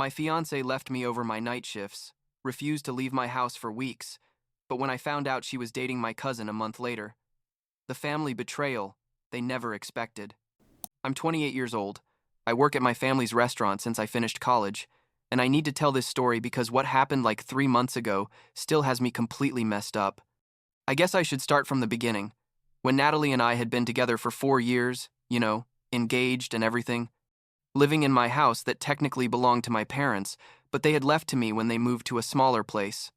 My fiancée left me over my night shifts, refused to leave my house for weeks, but when I found out she was dating my cousin a month later, the family betrayal they never expected. I'm 28 years old. I work at my family's restaurant since I finished college, and I need to tell this story because what happened like 3 months ago still has me completely messed up. I guess I should start from the beginning. When Natalie and I had been together for 4 years, engaged and everything, living in my house that technically belonged to my parents, but they had left to me when they moved to a smaller place.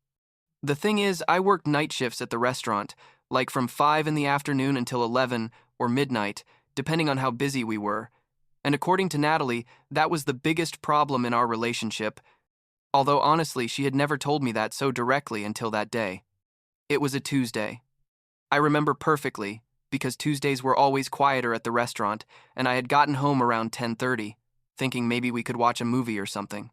The thing is, I worked night shifts at the restaurant, like from 5 in the afternoon until 11 or midnight, depending on how busy we were. And according to Natalie, that was the biggest problem in our relationship, although honestly, she had never told me that so directly until that day. It was a Tuesday. I remember perfectly, because Tuesdays were always quieter at the restaurant, and I had gotten home around 10:30, thinking maybe we could watch a movie or something.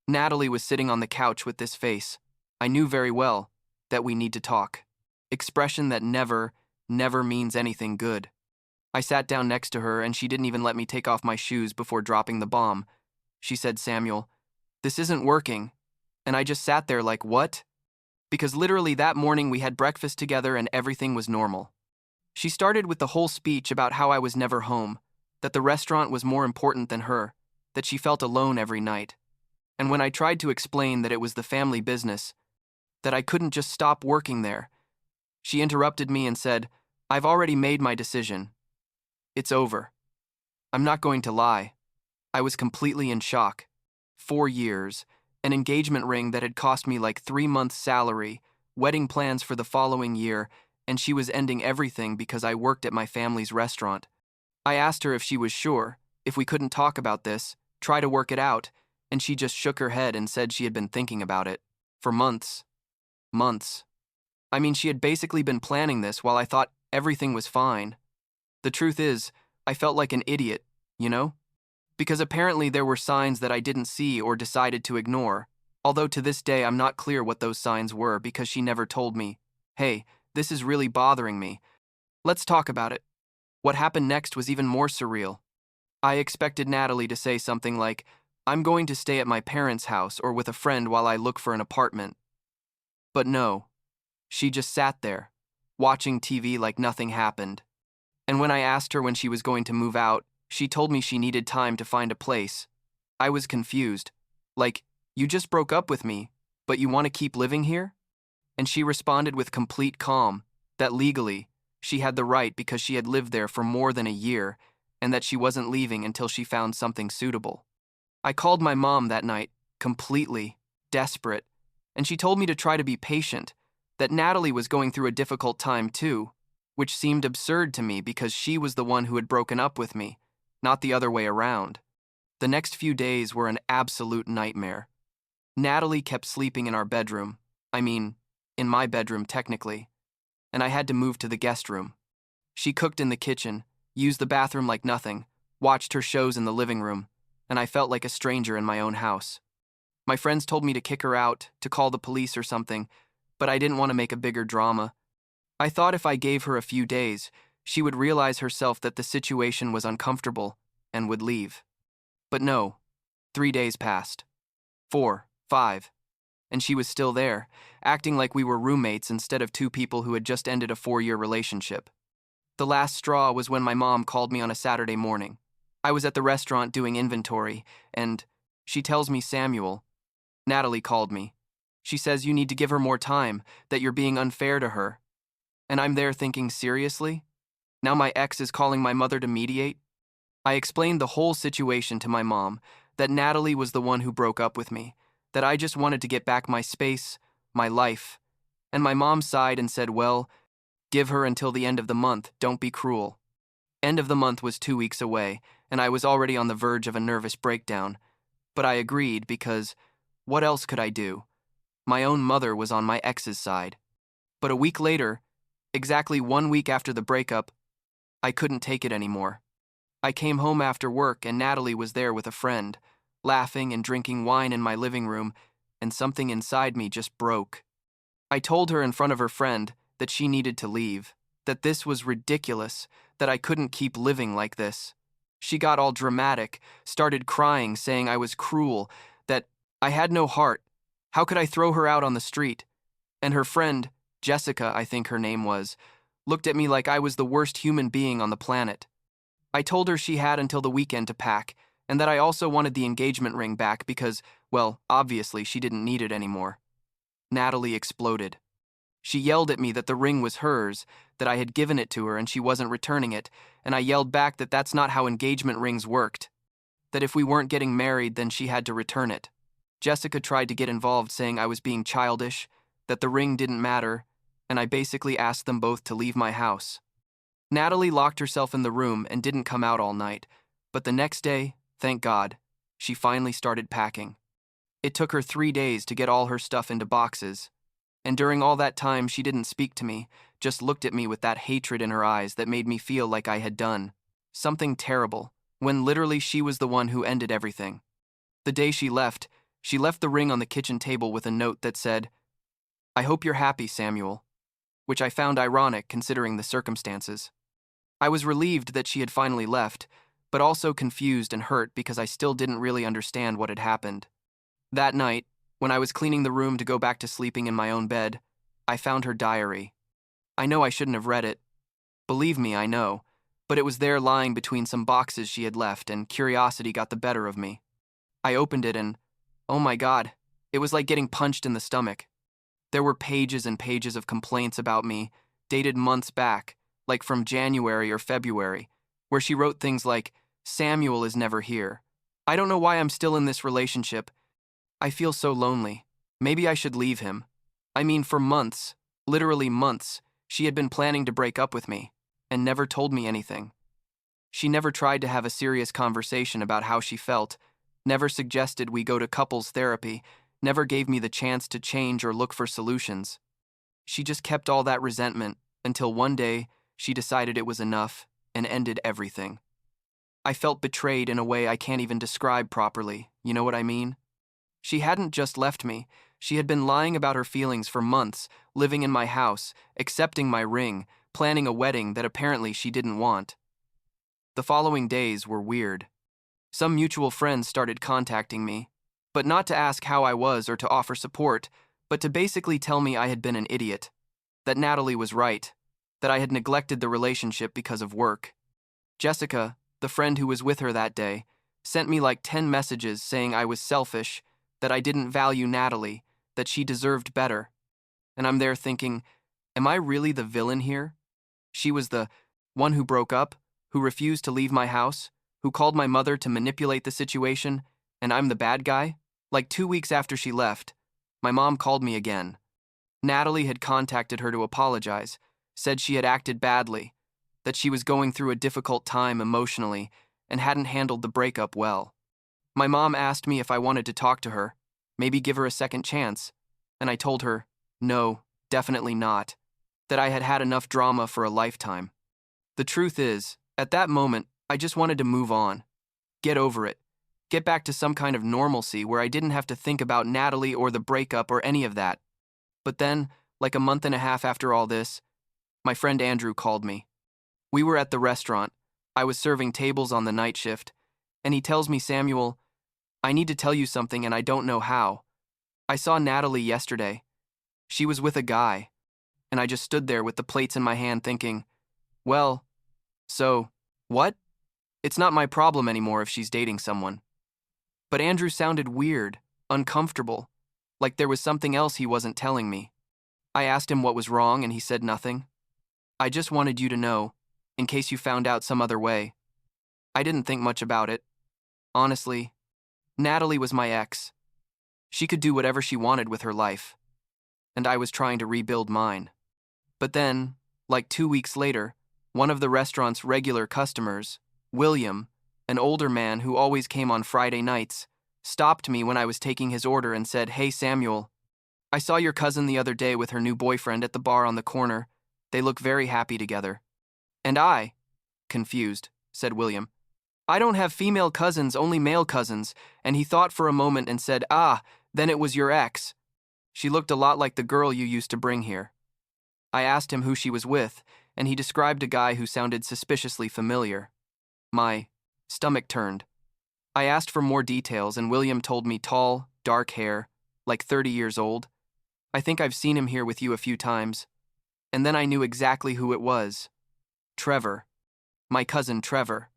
Natalie was sitting on the couch with this face. I knew very well that we need to talk. Expression that never means anything good. I sat down next to her and she didn't even let me take off my shoes before dropping the bomb. She said, "Samuel, this isn't working." And I just sat there like, what? Because literally that morning we had breakfast together and everything was normal. She started with the whole speech about how I was never home, that the restaurant was more important than her, that she felt alone every night. And when I tried to explain that it was the family business, that I couldn't just stop working there, she interrupted me and said, "I've already made my decision. It's over." I'm not going to lie. I was completely in shock. 4 years, an engagement ring that had cost me like 3 months' salary, wedding plans for the following year, and she was ending everything because I worked at my family's restaurant. I asked her if she was sure, if we couldn't talk about this, try to work it out, and she just shook her head and said she had been thinking about it. For months. Months. I mean, she had basically been planning this while I thought everything was fine. The truth is, I felt like an idiot, you know? Because apparently there were signs that I didn't see or decided to ignore, although to this day I'm not clear what those signs were because she never told me, "Hey, this is really bothering me. Let's talk about it." What happened next was even more surreal. I expected Natalie to say something like, "I'm going to stay at my parents' house or with a friend while I look for an apartment." But no, she just sat there, watching TV like nothing happened. And when I asked her when she was going to move out, she told me she needed time to find a place. I was confused. Like, "You just broke up with me, but you want to keep living here?" And she responded with complete calm, that legally, she had the right because she had lived there for more than a year, and that she wasn't leaving until she found something suitable. I called my mom that night, completely desperate, and she told me to try to be patient, that Natalie was going through a difficult time too, which seemed absurd to me because she was the one who had broken up with me, not the other way around. The next few days were an absolute nightmare. Natalie kept sleeping in our bedroom. I mean, in my bedroom technically, and I had to move to the guest room. She cooked in the kitchen, used the bathroom like nothing, watched her shows in the living room, and I felt like a stranger in my own house. My friends told me to kick her out, to call the police or something, but I didn't want to make a bigger drama. I thought if I gave her a few days, she would realize herself that the situation was uncomfortable and would leave. But no, 3 days passed. 4, 5, and she was still there, acting like we were roommates instead of two people who had just ended a 4-year relationship. The last straw was when my mom called me on a Saturday morning. I was at the restaurant doing inventory, and she tells me, "Samuel, Natalie called me. She says you need to give her more time, that you're being unfair to her." And I'm there thinking, seriously? Now my ex is calling my mother to mediate? I explained the whole situation to my mom, that Natalie was the one who broke up with me, that I just wanted to get back my space, my life. And my mom sighed and said, "Well, give her until the end of the month, don't be cruel." End of the month was 2 weeks away, and I was already on the verge of a nervous breakdown. But I agreed because what else could I do? My own mother was on my ex's side. But a week later, exactly 1 week after the breakup, I couldn't take it anymore. I came home after work and Natalie was there with a friend, laughing and drinking wine in my living room, and something inside me just broke. I told her in front of her friend that she needed to leave, that this was ridiculous, that I couldn't keep living like this. She got all dramatic, started crying, saying I was cruel, that I had no heart. How could I throw her out on the street? And her friend, Jessica, I think her name was, looked at me like I was the worst human being on the planet. I told her she had until the weekend to pack, and that I also wanted the engagement ring back because, well, obviously she didn't need it anymore. Natalie exploded. She yelled at me that the ring was hers, that I had given it to her and she wasn't returning it, and I yelled back that that's not how engagement rings worked. That if we weren't getting married, then she had to return it. Jessica tried to get involved, saying I was being childish, that the ring didn't matter, and I basically asked them both to leave my house. Natalie locked herself in the room and didn't come out all night, but the next day, thank God, she finally started packing. It took her 3 days to get all her stuff into boxes, and during all that time she didn't speak to me, just looked at me with that hatred in her eyes that made me feel like I had done something terrible, when literally she was the one who ended everything. The day she left the ring on the kitchen table with a note that said, "I hope you're happy, Samuel," which I found ironic considering the circumstances. I was relieved that she had finally left, but also confused and hurt because I still didn't really understand what had happened. That night, when I was cleaning the room to go back to sleeping in my own bed, I found her diary. I know I shouldn't have read it. Believe me, I know, but it was there lying between some boxes she had left, and curiosity got the better of me. I opened it and, oh my God, it was like getting punched in the stomach. There were pages and pages of complaints about me, dated months back, like from January or February, where she wrote things like, "Samuel is never here. I don't know why I'm still in this relationship. I feel so lonely. Maybe I should leave him." I mean, for months, literally months, she had been planning to break up with me, and never told me anything. She never tried to have a serious conversation about how she felt, never suggested we go to couples therapy, never gave me the chance to change or look for solutions. She just kept all that resentment until one day she decided it was enough and ended everything. I felt betrayed in a way I can't even describe properly, you know what I mean? She hadn't just left me, she had been lying about her feelings for months, living in my house, accepting my ring, planning a wedding that apparently she didn't want. The following days were weird. Some mutual friends started contacting me, but not to ask how I was or to offer support, but to basically tell me I had been an idiot, that Natalie was right, that I had neglected the relationship because of work. Jessica, the friend who was with her that day, sent me like 10 messages saying I was selfish, that I didn't value Natalie, that she deserved better. And I'm there thinking, am I really the villain here? She was the one who broke up, who refused to leave my house, who called my mother to manipulate the situation, and I'm the bad guy? Like 2 weeks after she left, my mom called me again. Natalie had contacted her to apologize, said she had acted badly, that she was going through a difficult time emotionally and hadn't handled the breakup well. My mom asked me if I wanted to talk to her, maybe give her a second chance, and I told her, no, definitely not, that I had had enough drama for a lifetime. The truth is, at that moment, I just wanted to move on, get over it, get back to some kind of normalcy where I didn't have to think about Natalie or the breakup or any of that. But then, like a month and a half after all this, my friend Andrew called me. We were at the restaurant. I was serving tables on the night shift, and he tells me, "Samuel, I need to tell you something and I don't know how. I saw Natalie yesterday. She was with a guy." And I just stood there with the plates in my hand thinking, well, so, what? It's not my problem anymore if she's dating someone. But Andrew sounded weird, uncomfortable, like there was something else he wasn't telling me. I asked him what was wrong and he said nothing. "I just wanted you to know, in case you found out some other way." I didn't think much about it. Honestly, Natalie was my ex. She could do whatever she wanted with her life, and I was trying to rebuild mine. But then, like 2 weeks later, one of the restaurant's regular customers, William, an older man who always came on Friday nights, stopped me when I was taking his order and said, "Hey Samuel, I saw your cousin the other day with her new boyfriend at the bar on the corner. They look very happy together." "And I," confused, said William, "I don't have female cousins, only male cousins." And he thought for a moment and said, "Ah, then it was your ex. She looked a lot like the girl you used to bring here." I asked him who she was with, and he described a guy who sounded suspiciously familiar. My stomach turned. I asked for more details, and William told me tall, dark hair, like 30 years old. I think I've seen him here with you a few times. And then I knew exactly who it was. Trevor. My cousin Trevor.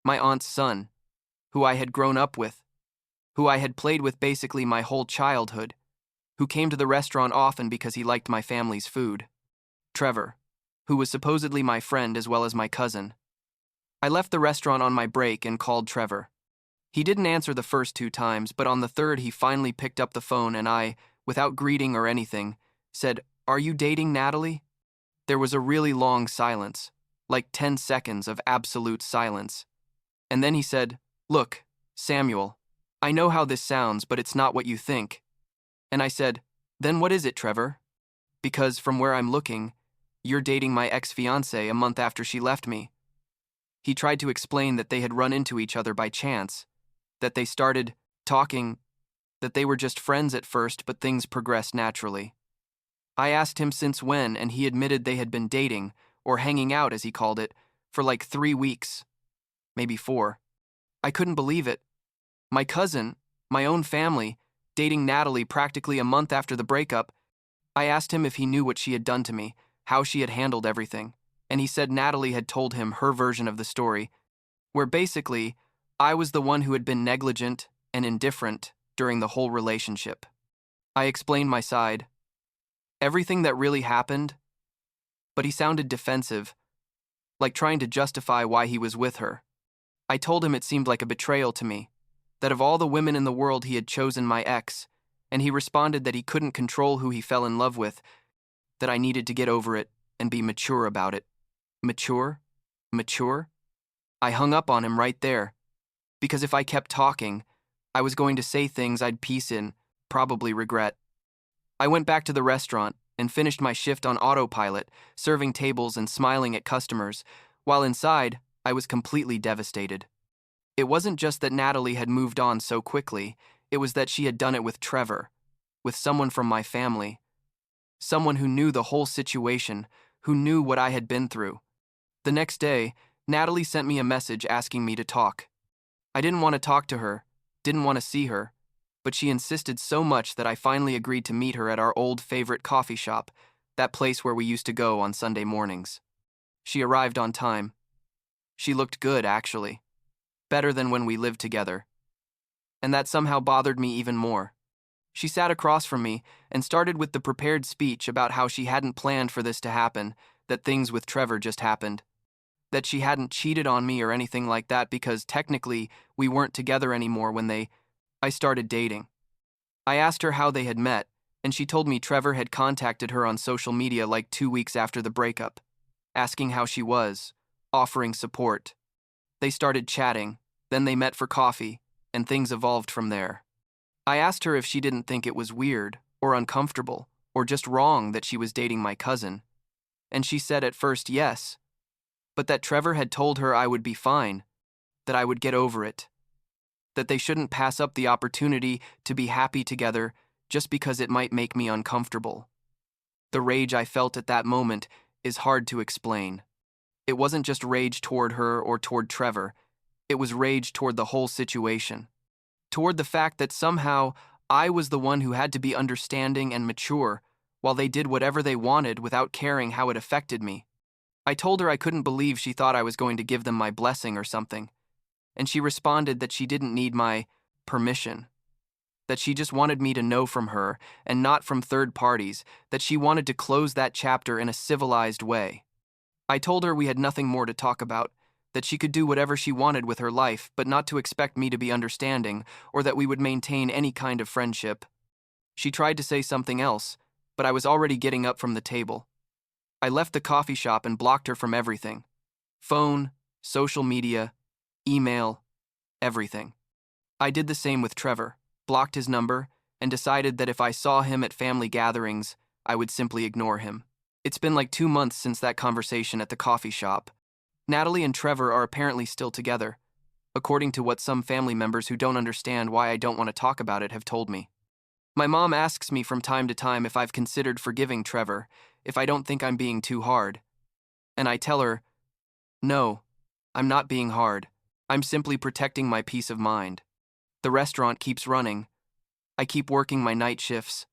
My aunt's son. Who I had grown up with. Who I had played with basically my whole childhood. Who came to the restaurant often because he liked my family's food. Trevor. Who was supposedly my friend as well as my cousin. I left the restaurant on my break and called Trevor. He didn't answer the first 2 times, but on the third he finally picked up the phone and I, without greeting or anything, said, "Are you dating Natalie?" There was a really long silence, like 10 seconds of absolute silence. And then he said, "Look, Samuel, I know how this sounds, but it's not what you think." And I said, "Then what is it, Trevor? Because from where I'm looking, you're dating my ex-fiancée a month after she left me." He tried to explain that they had run into each other by chance, that they started talking, that they were just friends at first, but things progressed naturally. I asked him since when, and he admitted they had been dating, or hanging out as he called it, for like 3 weeks, maybe 4. I couldn't believe it. My cousin, my own family, dating Natalie practically a month after the breakup. I asked him if he knew what she had done to me, how she had handled everything, and he said Natalie had told him her version of the story, where basically, I was the one who had been negligent and indifferent during the whole relationship. I explained my side, everything that really happened, but he sounded defensive, like trying to justify why he was with her. I told him it seemed like a betrayal to me, that of all the women in the world he had chosen my ex, and he responded that he couldn't control who he fell in love with, that I needed to get over it and be mature about it. Mature? Mature? I hung up on him right there, because if I kept talking, I was going to say things I'd piece in, probably regret. I went back to the restaurant and finished my shift on autopilot, serving tables and smiling at customers, while inside, I was completely devastated. It wasn't just that Natalie had moved on so quickly, it was that she had done it with Trevor, with someone from my family, someone who knew the whole situation, who knew what I had been through. The next day, Natalie sent me a message asking me to talk. I didn't want to talk to her, didn't want to see her, but she insisted so much that I finally agreed to meet her at our old favorite coffee shop, that place where we used to go on Sunday mornings. She arrived on time. She looked good, actually. Better than when we lived together. And that somehow bothered me even more. She sat across from me and started with the prepared speech about how she hadn't planned for this to happen, that things with Trevor just happened. That she hadn't cheated on me or anything like that because technically we weren't together anymore when I started dating. I asked her how they had met, and she told me Trevor had contacted her on social media like 2 weeks after the breakup, asking how she was, offering support. They started chatting, then they met for coffee, and things evolved from there. I asked her if she didn't think it was weird, or uncomfortable, or just wrong that she was dating my cousin, and she said at first yes, but that Trevor had told her I would be fine, that I would get over it, that they shouldn't pass up the opportunity to be happy together just because it might make me uncomfortable. The rage I felt at that moment is hard to explain. It wasn't just rage toward her or toward Trevor, it was rage toward the whole situation. Toward the fact that somehow I was the one who had to be understanding and mature while they did whatever they wanted without caring how it affected me. I told her I couldn't believe she thought I was going to give them my blessing or something, and she responded that she didn't need my permission, that she just wanted me to know from her and not from third parties, that she wanted to close that chapter in a civilized way. I told her we had nothing more to talk about, that she could do whatever she wanted with her life, but not to expect me to be understanding or that we would maintain any kind of friendship. She tried to say something else, but I was already getting up from the table. I left the coffee shop and blocked her from everything. Phone, social media, email, everything. I did the same with Trevor, blocked his number, and decided that if I saw him at family gatherings, I would simply ignore him. It's been like 2 months since that conversation at the coffee shop. Natalie and Trevor are apparently still together, according to what some family members who don't understand why I don't want to talk about it have told me. My mom asks me from time to time if I've considered forgiving Trevor, if I don't think I'm being too hard. And I tell her, no, I'm not being hard. I'm simply protecting my peace of mind. The restaurant keeps running. I keep working my night shifts.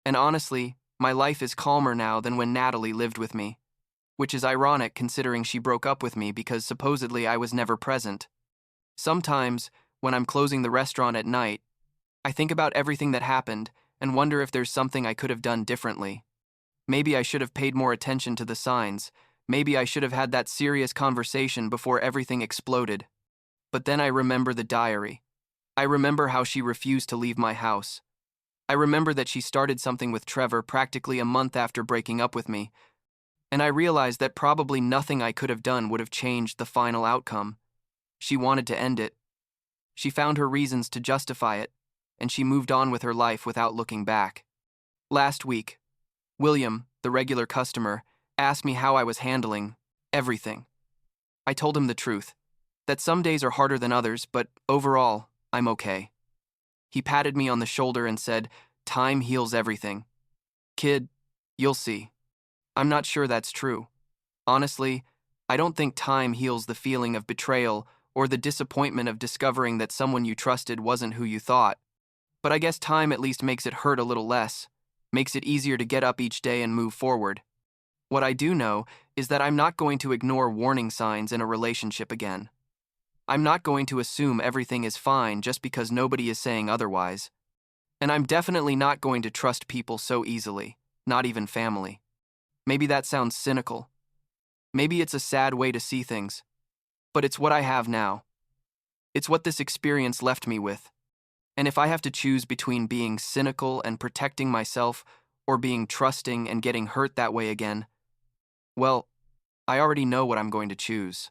And honestly, my life is calmer now than when Natalie lived with me, which is ironic considering she broke up with me because supposedly I was never present. Sometimes, when I'm closing the restaurant at night, I think about everything that happened and wonder if there's something I could have done differently. Maybe I should have paid more attention to the signs. Maybe I should have had that serious conversation before everything exploded. But then I remember the diary. I remember how she refused to leave my house. I remember that she started something with Trevor practically a month after breaking up with me, and I realized that probably nothing I could have done would have changed the final outcome. She wanted to end it. She found her reasons to justify it, and she moved on with her life without looking back. Last week, William, the regular customer, asked me how I was handling everything. I told him the truth, that some days are harder than others, but overall, I'm okay. He patted me on the shoulder and said, "Time heals everything. Kid, you'll see." I'm not sure that's true. Honestly, I don't think time heals the feeling of betrayal or the disappointment of discovering that someone you trusted wasn't who you thought. But I guess time at least makes it hurt a little less, makes it easier to get up each day and move forward. What I do know is that I'm not going to ignore warning signs in a relationship again. I'm not going to assume everything is fine just because nobody is saying otherwise. And I'm definitely not going to trust people so easily, not even family. Maybe that sounds cynical. Maybe it's a sad way to see things. But it's what I have now. It's what this experience left me with. And if I have to choose between being cynical and protecting myself or being trusting and getting hurt that way again, well, I already know what I'm going to choose.